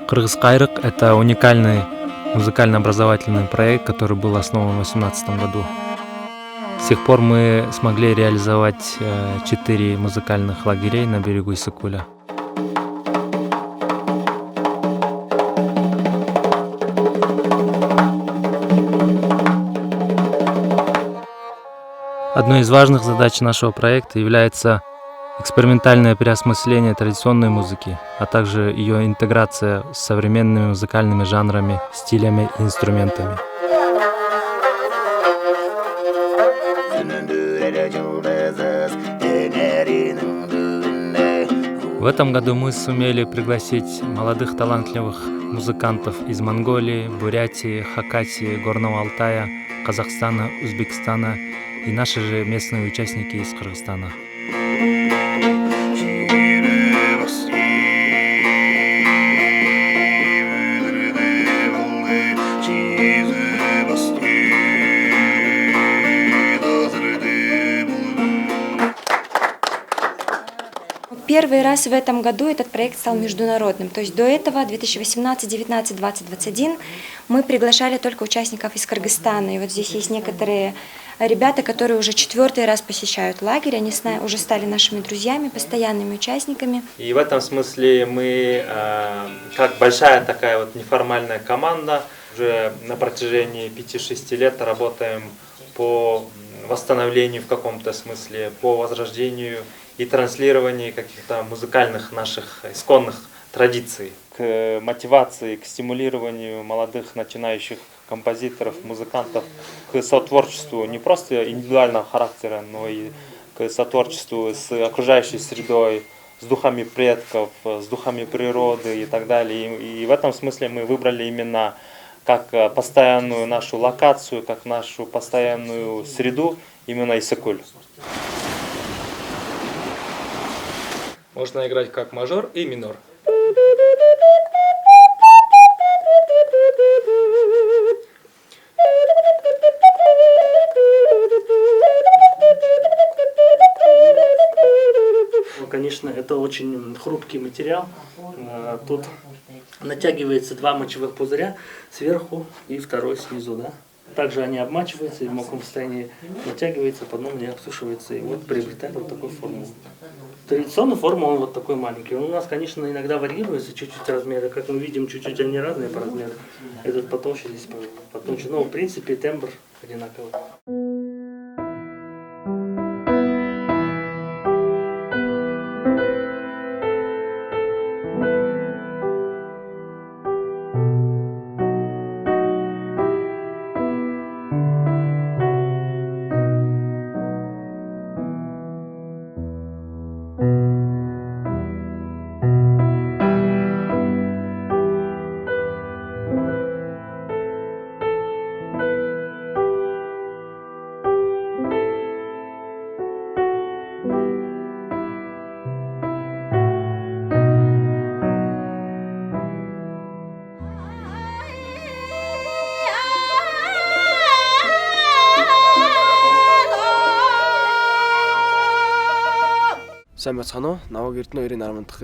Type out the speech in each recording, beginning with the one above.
Кыргыз-Кайрык — это уникальный музыкально-образовательный проект, который был основан в 2018 году. С тех пор мы смогли реализовать 4 музыкальных лагерей на берегу Иссыкуля. Одной из важных задач нашего проекта является экспериментальное переосмысление традиционной музыки, а также ее интеграция с современными музыкальными жанрами, стилями и инструментами. В этом году мы сумели пригласить молодых талантливых музыкантов из Монголии, Бурятии, Хакасии, Горного Алтая, Казахстана, Узбекистана и наши же местные участники из Кыргызстана. Первый раз в этом году этот проект стал международным. То есть до этого, 2018, 2019, 2020, 2021, мы приглашали только участников из Кыргызстана. И вот здесь есть некоторые ребята, которые уже 4-й раз посещают лагерь. Они уже стали нашими друзьями, постоянными участниками. И в этом смысле мы, как большая такая вот неформальная команда, уже на протяжении 5-6 лет работаем по восстановлению в каком-то смысле, по возрождению и транслированию каких-то музыкальных наших исконных традиций. К мотивации, к стимулированию молодых начинающих композиторов, музыкантов, к сотворчеству не просто индивидуального характера, но и к сотворчеству с окружающей средой, с духами предков, с духами природы и так далее. И в этом смысле мы выбрали именно как постоянную нашу локацию, как нашу постоянную среду именно Иссыкуль. Можно играть как мажор и минор. Конечно, это очень хрупкий материал. Тут натягивается 2 мочевых пузыря сверху и второй снизу, да. Также они обмачиваются и в мокром состоянии натягиваются, потом не обсушивается и вот приобретает вот такую форму. Традиционная форма он вот такой маленький. Он у нас, конечно, иногда варьируется чуть-чуть размеры, как мы видим, чуть-чуть они разные по размеру. Этот потолще, здесь потоньше, но в принципе тембр одинаковый.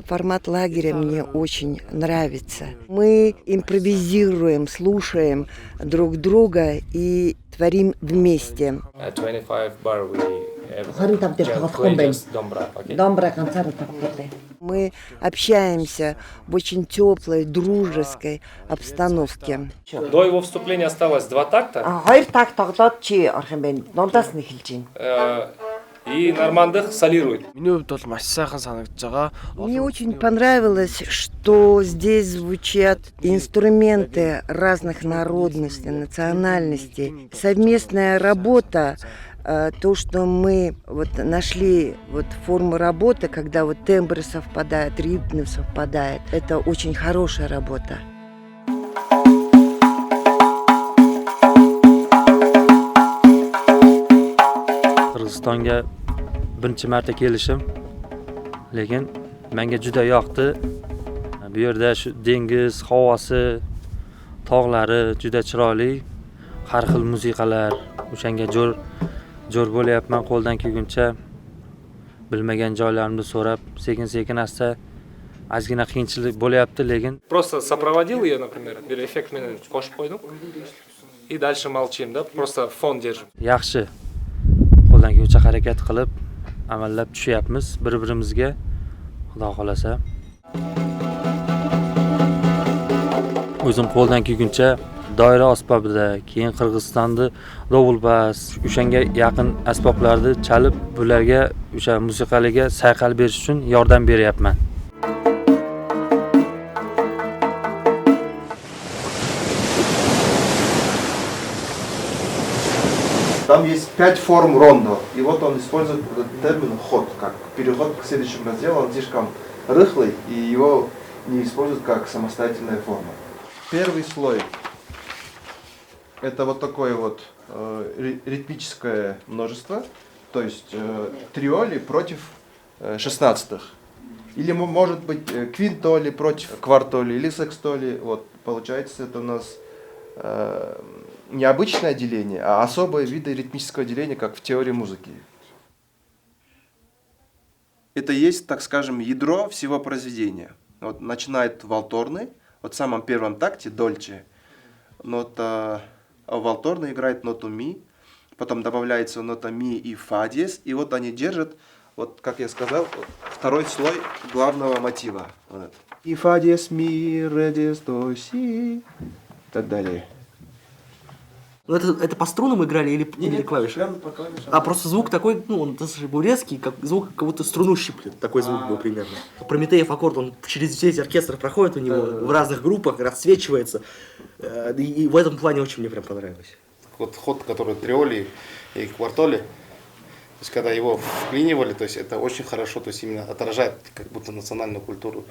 Формат лагеря мне очень нравится. Мы импровизируем, слушаем друг друга и творим вместе. Мы общаемся в очень теплой, дружеской обстановке. До его вступления осталось 2 такта. И нормандых солирует. Мне очень понравилось, что здесь звучат инструменты разных народностей, национальностей. Совместная работа, то, что мы нашли форму работы, когда тембры совпадают, ритмы совпадают, это очень хорошая работа. Qirg'izistonga birinchi marta kelishim, lekin menga juda yoqdi. Bu yerda shu dengiz, havosi, tog'lari juda chiroyli, har xil musiqalar, o'shanga jo'r bo'layapman qo'ldan kelguncha. Bilmagan joylarimni so'rab, sekin-sekin asta ozgina qiyinchilik bo'layapti, lekin Просто сопроводил ее, например, bir effekt meni qo'shib qo'ydim. И дальше молчим, да? Просто фон держим. yaxshi qo'ldan kelguncha harakat qilib amallab tushyapmiz bir-birimizga, Xudo xolasa. O'zim qo'ldan kelguncha doira asbobida, keyin Qirg'izistonda dovulbas, o'shanga yaqin asboblarni chalib, bularga o'sha musiqaliga sayqal berish uchun yordam beryapman. Там есть 5 форм рондо, и вот он использует этот термин ход, как переход к следующему разделу, он слишком рыхлый, и его не используют как самостоятельная форма. Первый слой – это вот такое вот ритмическое множество, то есть триоли против шестнадцатых. Или может быть квинтоли против квартоли или секстоли. Вот, получается, это у нас не обычное деление, а особые виды ритмического деления, как в теории музыки. Это есть, так скажем, ядро всего произведения. Вот начинает валторны, вот в самом первом такте дольче, нота валторны играет ноту ми, потом добавляется нота ми и фа диез, и вот они держат, вот как я сказал, второй слой главного мотива. Вот это. И фа диез, ми, ре диез, до, си, и так далее. Ну, это по струнам играли или клавиши? Прямо по клавишам. А просто звук такой, ну, он достаточно был резкий, как звук, как будто струну щиплет. Такой звук был примерно. Прометеев аккорд, он через весь оркестр проходит у него в разных группах, расцвечивается. И в этом плане очень мне прям понравилось. Вот ход, который триоли и квартоли, то есть когда его вклинивали, то есть это очень хорошо, то есть именно отражает как будто национальную культуру.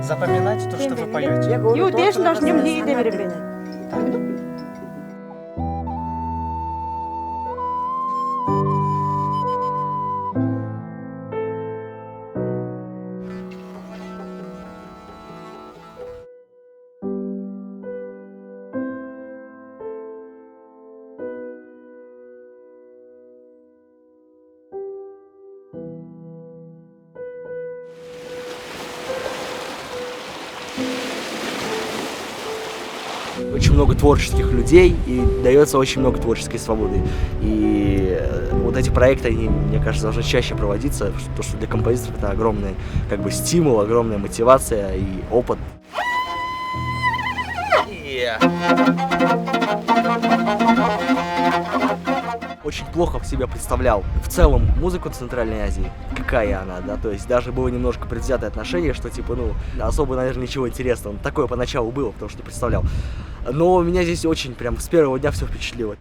Запоминайте то, что вы поете. Очень много творческих людей и дается очень много творческой свободы. И вот эти проекты, они, мне кажется, должны чаще проводиться, потому что для композиторов это огромный как бы стимул, огромная мотивация и опыт. Очень плохо себя представлял в целом музыку Центральной Азии, какая она, да, то есть даже было немножко предвзятое отношение, что типа, ну, особо, наверное, ничего интересного, такое поначалу было, потому что не представлял. Но меня здесь очень прям с первого дня все впечатлило.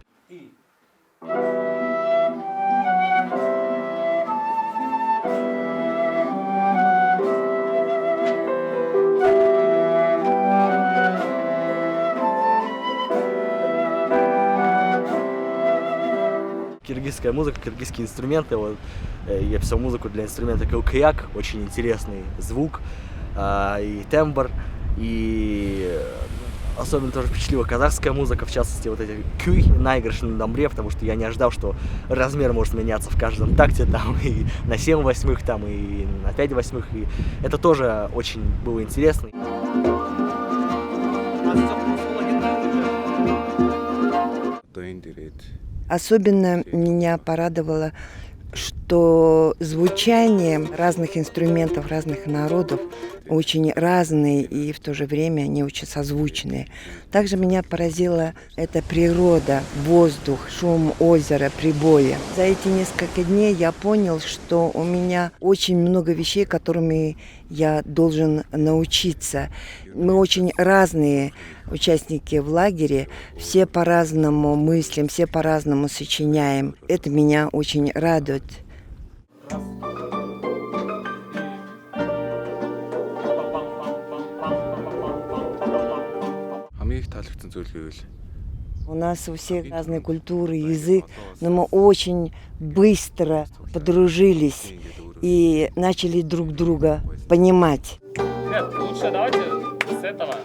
Киргизская музыка, киргизские инструменты. Вот, я писал музыку для инструмента кылкыяк, очень интересный звук и тембр. И особенно тоже впечатлила казахская музыка, в частности вот эти кюй, наигрыши на домбре, потому что я не ожидал, что размер может меняться в каждом такте, там и на 7/8, там и на 5/8. И это тоже очень было интересно. То Особенно меня порадовало, что звучание разных инструментов, разных народов очень разные и в то же время они очень созвучные. Также меня поразила эта природа, воздух, шум озера, прибоя. За эти несколько дней я понял, что у меня очень много вещей, которыми я должен научиться. Мы очень разные участники в лагере, все по-разному мыслим, все по-разному сочиняем. Это меня очень радует. У нас у всех разные культуры, язык, но мы очень быстро подружились и начали друг друга понимать. Нет, лучше давайте с этого.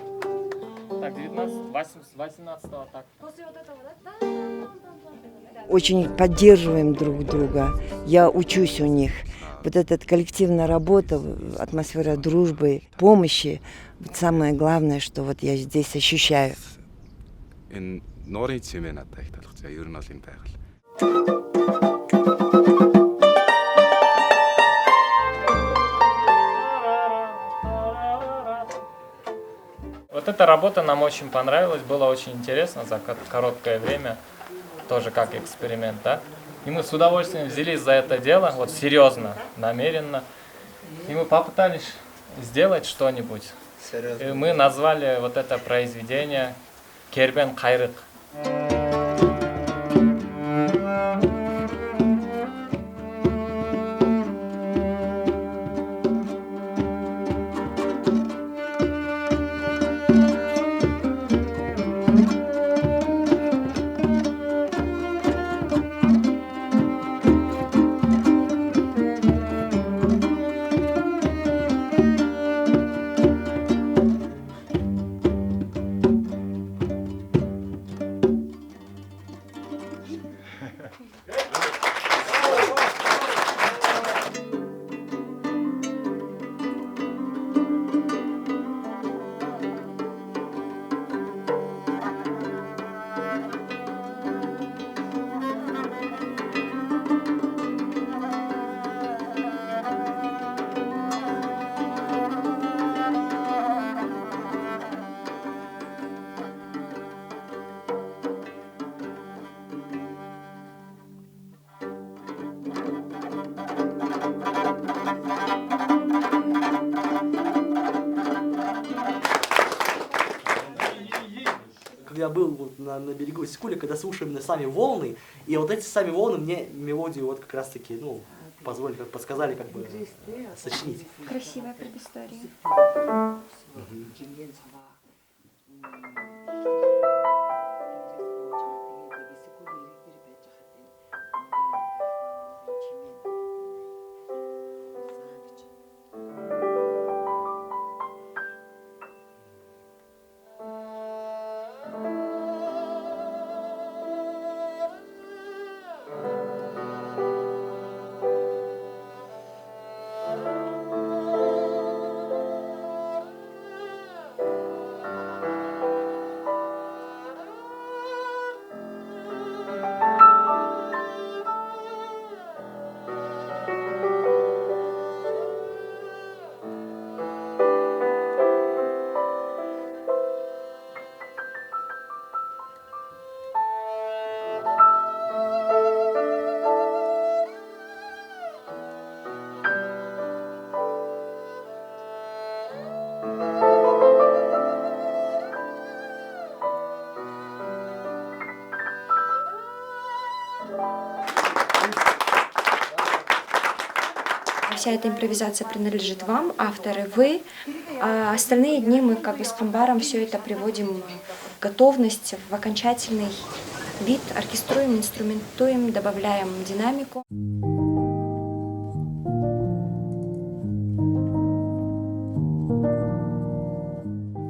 Так, 18-го, так. Очень поддерживаем друг друга. Я учусь у них. Вот эта коллективная работа, атмосфера дружбы, помощи. Вот самое главное, что вот я здесь ощущаю. Вот эта работа нам очень понравилась, было очень интересно за короткое время, тоже как эксперимент, да? И мы с удовольствием взялись за это дело, вот серьезно, намеренно. И мы попытались сделать что-нибудь. И мы назвали вот это произведение «Кербен Кайрык». Я был вот на берегу Сикули, когда слушаем сами волны, и вот эти сами волны мне мелодию вот как раз таки, ну, позволили, как подсказали, как бы сочинить. Красивая предыстория. Вся эта импровизация принадлежит вам, авторы вы. А остальные дни мы как бы с Камбаром все это приводим в готовность, в окончательный вид, оркеструем, инструментуем, добавляем динамику.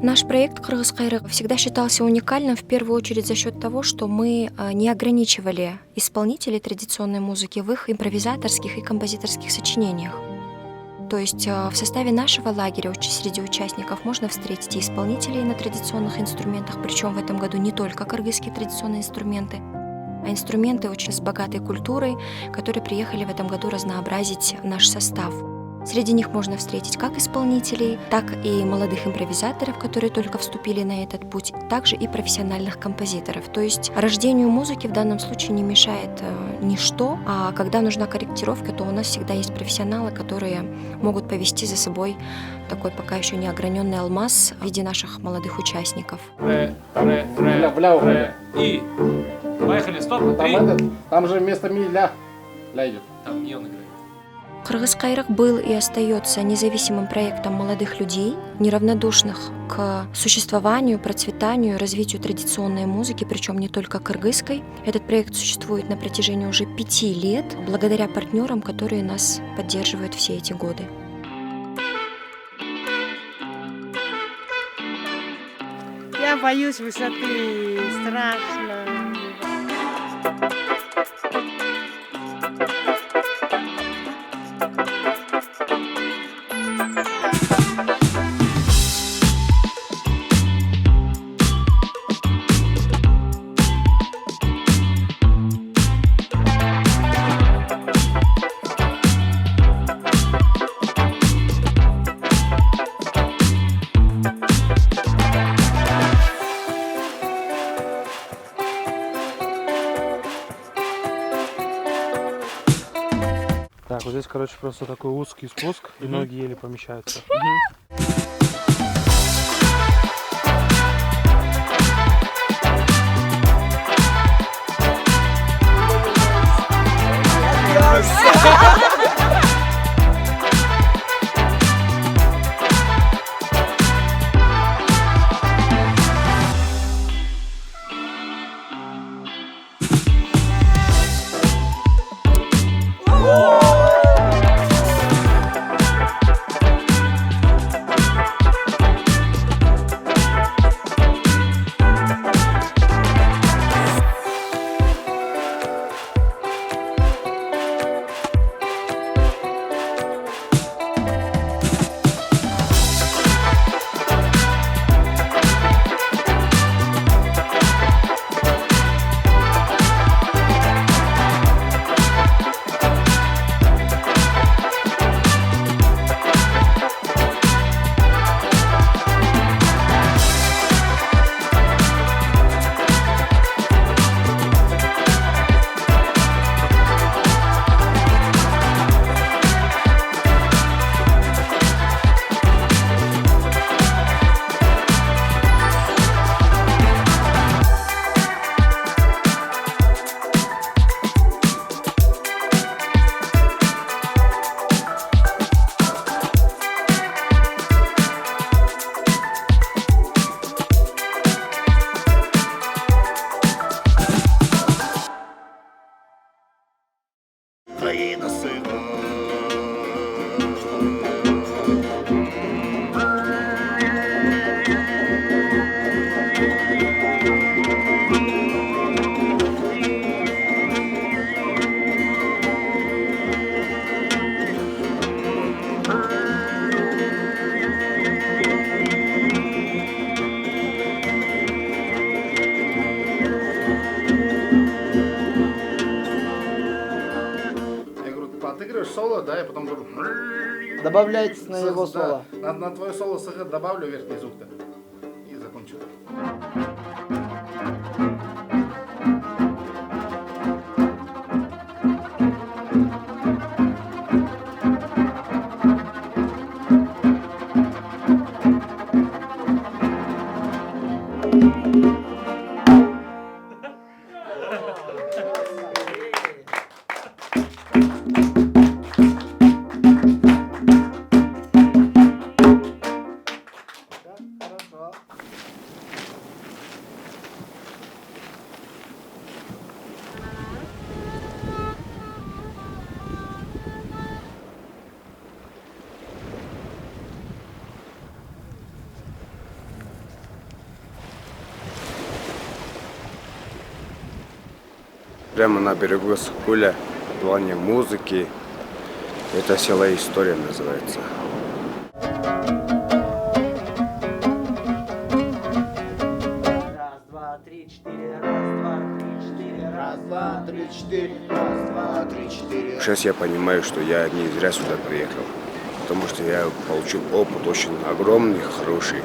Наш проект «Кыргыз Кайрык» всегда считался уникальным в первую очередь за счет того, что мы не ограничивали исполнителей традиционной музыки в их импровизаторских и композиторских сочинениях. То есть в составе нашего лагеря среди участников можно встретить и исполнителей на традиционных инструментах, причем в этом году не только кыргызские традиционные инструменты, а инструменты очень с богатой культурой, которые приехали в этом году разнообразить наш состав. Среди них можно встретить как исполнителей, так и молодых импровизаторов, которые только вступили на этот путь, также и профессиональных композиторов. То есть рождению музыки в данном случае не мешает ничто, а когда нужна корректировка, то у нас всегда есть профессионалы, которые могут повести за собой такой пока еще не ограненный алмаз в виде наших молодых участников. И поехали, стоп, 3. Там же вместо ми ля идет. Там не он играет. Кыргыз Кайрак был и остается независимым проектом молодых людей, неравнодушных к существованию, процветанию, развитию традиционной музыки, причем не только кыргызской. Этот проект существует на протяжении уже 5 лет, благодаря партнерам, которые нас поддерживают все эти годы. Я боюсь высоты, страшно. Так, вот здесь, короче, просто такой узкий спуск, и ноги еле помещаются. Отыгрываешь соло, да, и потом Добавляйте на его соло. На твое соло добавлю верхний звук-то. И закончу. Прямо на берегу Сокуля, в плане музыки. Это село История называется. Раз, два, три, четыре. Раз, два, три, четыре. Раз, два, Сейчас я понимаю, что я не зря сюда приехал, потому что я получил опыт очень огромный, хороший.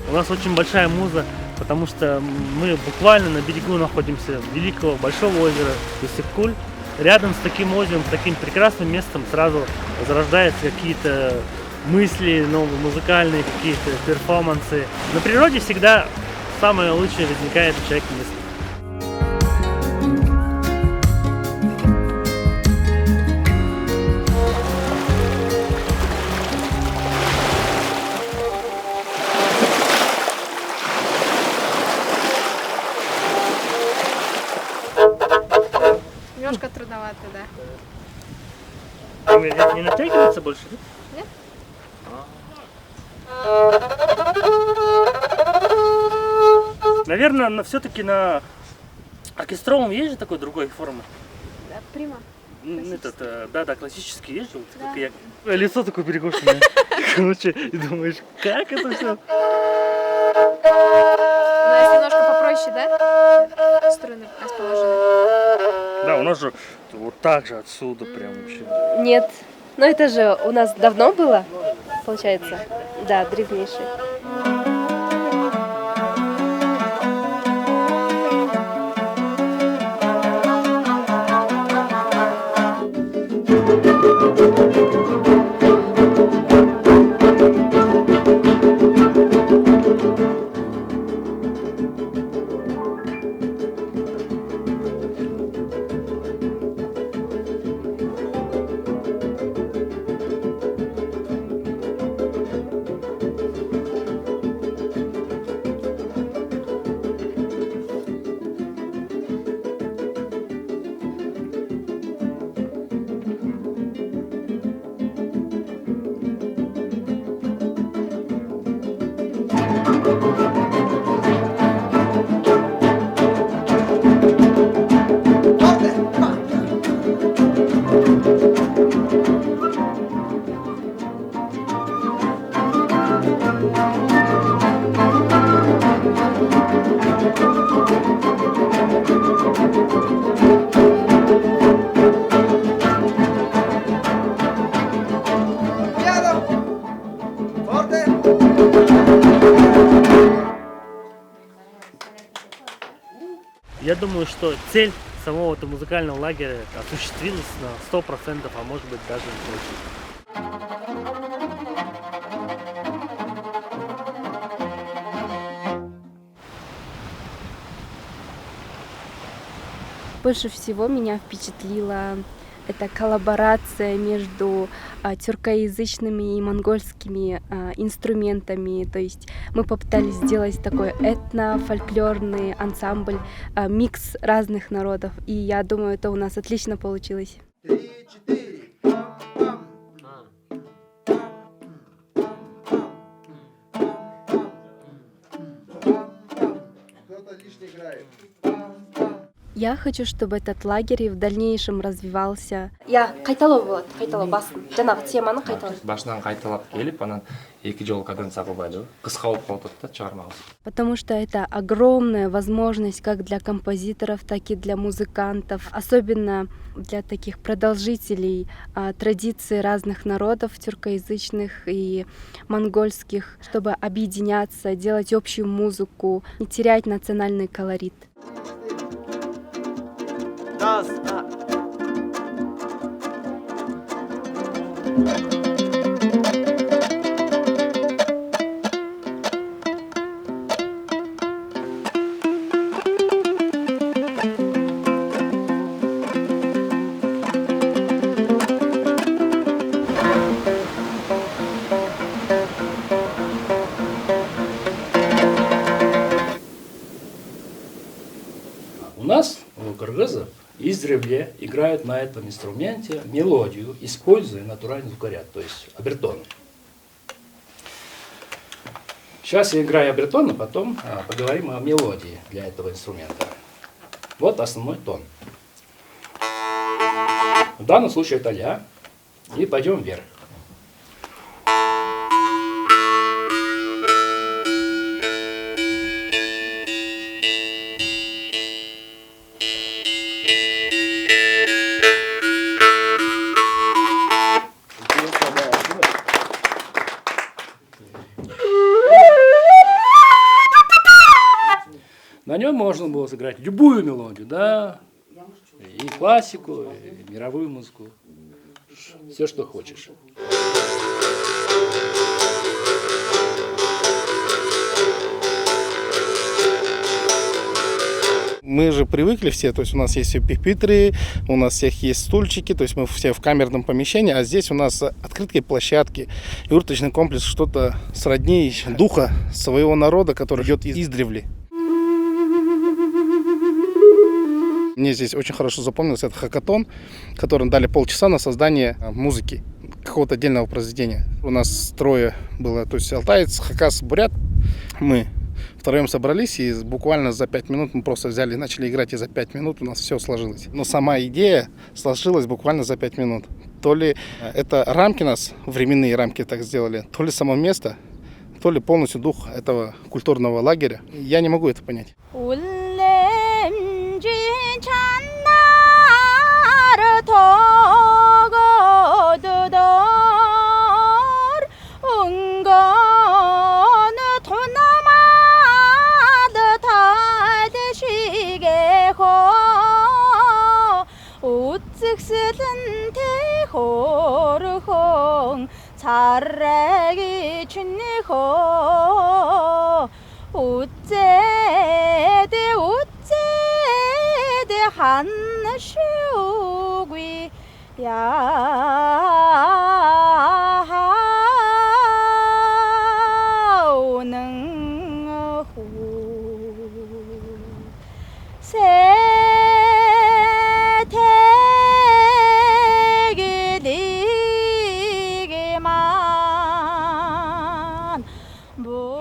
У нас очень большая муза, потому что мы буквально на берегу находимся великого большого озера Иссык-Куль. Рядом с таким озером, с таким прекрасным местом сразу зарождаются какие-то мысли, новые музыкальные какие-то перформансы. На природе всегда самое лучшее возникает у человека мысли. Немножко трудновато, да. Не натягивается больше, да? Нет? Наверное, все-таки на оркестровом есть же такой другой формы. Да, прима. Да, классический есть же, вот Да. как я. Лицо такое перекошенное. Короче, и думаешь, как это все? Но если немножко попроще, да? Струны расположены. Да, у нас же вот так же отсюда прям вообще. Нет. Но это же у нас давно было, получается. Да, древнейший. Я думаю, что цель самого этого музыкального лагеря осуществилась на 100%, а может быть даже больше. Больше всего меня впечатлила эта коллаборация между тюркоязычными и монгольскими инструментами. То есть мы попытались сделать такой этно-фольклорный ансамбль, микс разных народов. И я думаю, это у нас отлично получилось. Я хочу, чтобы этот лагерь в дальнейшем развивался. Я қайталау болады, қайталау басын. Жаңағы теманы қайталау. Башынан қайталап келіп, анан екі жол каденция қылбайды. Қысқа болып қалып тұрды да шығармабыз. Потому что это огромная возможность как для композиторов, так и для музыкантов, особенно для таких продолжителей традиций разных народов, тюркоязычных и монгольских, чтобы объединяться, делать общую музыку, не терять национальный колорит. у кыргызов издревле играют на этом инструменте мелодию, используя натуральный звукоряд, то есть обертон. Сейчас я играю обертон, а потом поговорим о мелодии для этого инструмента. Вот основной тон. В данном случае это ля. И пойдем вверх. На нем можно было сыграть любую мелодию, да, и классику, и мировую музыку, все, что хочешь. Мы же привыкли все, то есть у нас есть пюпитры, у нас всех есть стульчики, то есть мы все в камерном помещении, а здесь у нас открытые площадки, юрточный комплекс, что-то сродни духа своего народа, который идет издревле. Мне здесь очень хорошо запомнился этот хакатон, который дали полчаса на создание музыки, какого-то отдельного произведения. У нас трое было, то есть алтаец, хакас, бурят. Мы втроем собрались, и буквально за 5 минут мы просто взяли и начали играть, и за 5 минут у нас все сложилось. Но сама идея сложилась буквально за 5 минут. То ли это рамки нас, временные рамки так сделали, то ли само место, то ли полностью дух этого культурного лагеря. Я не могу это понять. 잘래기 춘니호 우째대 한슈귀 야오능후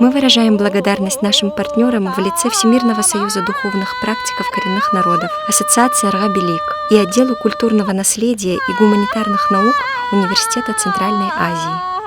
Мы выражаем благодарность нашим партнерам в лице Всемирного союза духовных практиков коренных народов, Ассоциации Арга-Белик и отделу культурного наследия и гуманитарных наук Университета Центральной Азии.